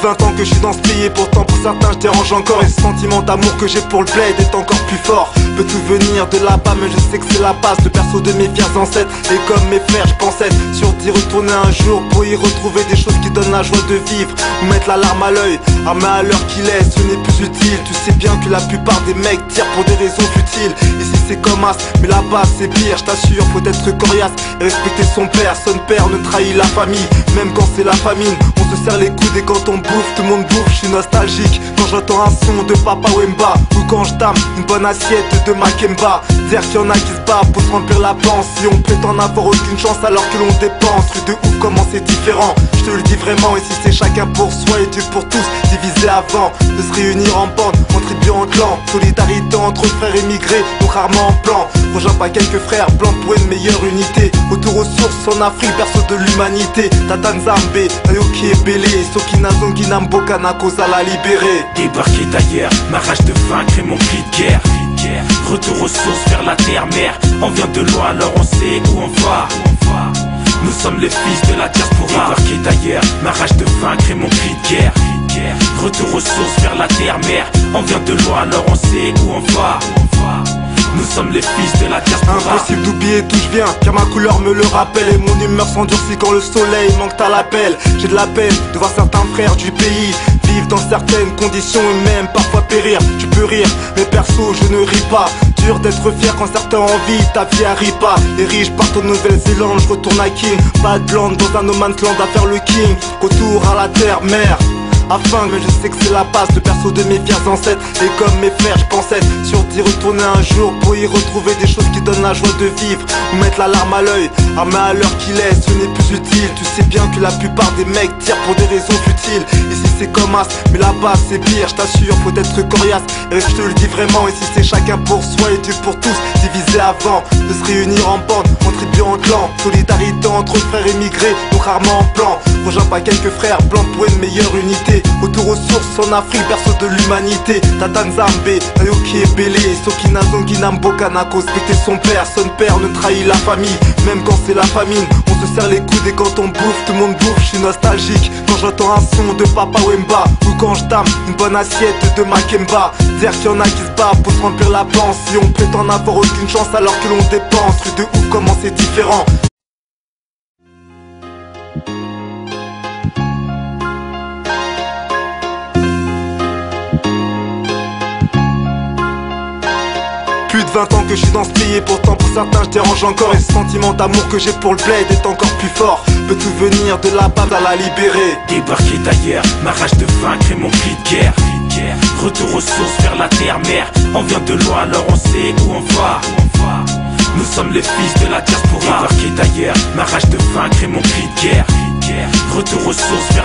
de 20 ans que je suis dans ce pays, et pourtant pour certains je dérange encore. Et ce sentiment d'amour que j'ai pour le bled est encore plus fort. Peut tout venir de là-bas, mais je sais que c'est la base. Le berceau de mes fiers ancêtres, et comme mes frères je pense être sûr d'y retourner un jour, pour y retrouver des choses qui donnent la joie de vivre, ou mettre la larme à l'œil. Ah mais à l'heure qu'il est, ce n'est plus utile. Tu sais bien que la plupart des mecs tirent pour des raisons futiles. Ici c'est comme as, mais là-bas c'est pire. Je t'assure, faut être coriace et respecter son père. Son père ne trahit la famille, même quand c'est la famine. On se serre les coudes et quand on bouffe, tout le monde bouffe. Je suis nostalgique quand j'entends un son de Papa Wemba, ou quand je dame une bonne assiette de Makemba. Dire qu'il y en a qui se battent pour se remplir la panse, si on prétend n'avoir aucune chance alors que l'on dépense. Rue de ouf comment c'est différent, je te le dis vraiment. Ici c'est chacun pour soi et Dieu pour tous, divisé avant de se réunir en bande, en tribu, en clan. Solidarité entre frères émigrés, donc rarement en plan. Rejoins pas quelques frères blancs pour une meilleure unité. Autour aux sources en Afrique, berceau de l'humanité. Tata Nzambe, Nayoki et Bélé, Sokina Zongina Mboka Nakosa la libérer. Débarquer d'ailleurs, ma rage de vaincre et mon cri de guerre. Retour aux sources vers la terre-mère. On vient de loin alors on sait où on va. Nous sommes les fils de la diaspora. Débarquer d'ailleurs, ma rage de vaincre et mon cri de guerre. Retour aux sources vers la terre-mère. On vient de loin alors on sait où on va. Nous sommes les fils de la diaspora. Impossible d'oublier d'où je viens, car ma couleur me le rappelle. Et mon humeur s'endurcit quand le soleil manque à l'appel. J'ai de la peine de voir certains frères du pays vivre dans certaines conditions et même parfois périr. Tu peux rire, mais perso je ne ris pas. Dur d'être fier quand certains envient, ta vie arrive pas. Les riches partent en Nouvelle-Zélande, je retourne à King. Pas de land dans un no man's land à faire le king. Retour à la terre-mère. Afin que je sais que c'est la base, le berceau de mes fiers ancêtres. Et comme mes frères je pense être sûr d'y retourner un jour, pour y retrouver des choses qui donnent la joie de vivre, ou mettre la larme à l'œil. Ah mais à l'heure qu'il est, ce n'est plus utile. Tu sais bien que la plupart des mecs tirent pour des raisons futiles. Ici c'est comme as, mais là-bas c'est pire. Je t'assure, faut être coriace et je te le dis vraiment. Ici c'est chacun pour soi et Dieu pour tous, divisé avant de se réunir en bande, en tribu, en clan. Solidarité entre frères émigrés, donc rarement en plan. Rejoins pas quelques frères blancs pour une meilleure unité. Autour aux sources en Afrique, berceau de l'humanité. Tata Nzambe, Nayoki et Bélé, Sokina Zongina Mboka Nako. Respecter son père ne trahit la famille, même quand c'est la famine. On se serre les coudes et quand on bouffe, tout le monde bouffe. Je suis nostalgique quand j'entends un son de Papa Wemba, ou quand je dame une bonne assiette de Makemba. Dire qu'il y en a qui se battent pour se remplir la panse, si on prétend n'avoir aucune chance alors que l'on dépense. Rue de ouf comment c'est différent. Plus de 20 ans que je suis dans ce pays, et pourtant pour certains je dérange encore. Et ce sentiment d'amour que j'ai pour le bled est encore plus fort. Peut tout venir de là-bas à la libérer. Débarquer d'ailleurs, ma rage de vaincre et mon cri de guerre. Retour aux sources vers la terre-mère. On vient de loin alors on sait où on va. Nous sommes les fils de la diaspora. Débarquer d'ailleurs, ma rage de vaincre et mon cri de guerre. Retour aux sources vers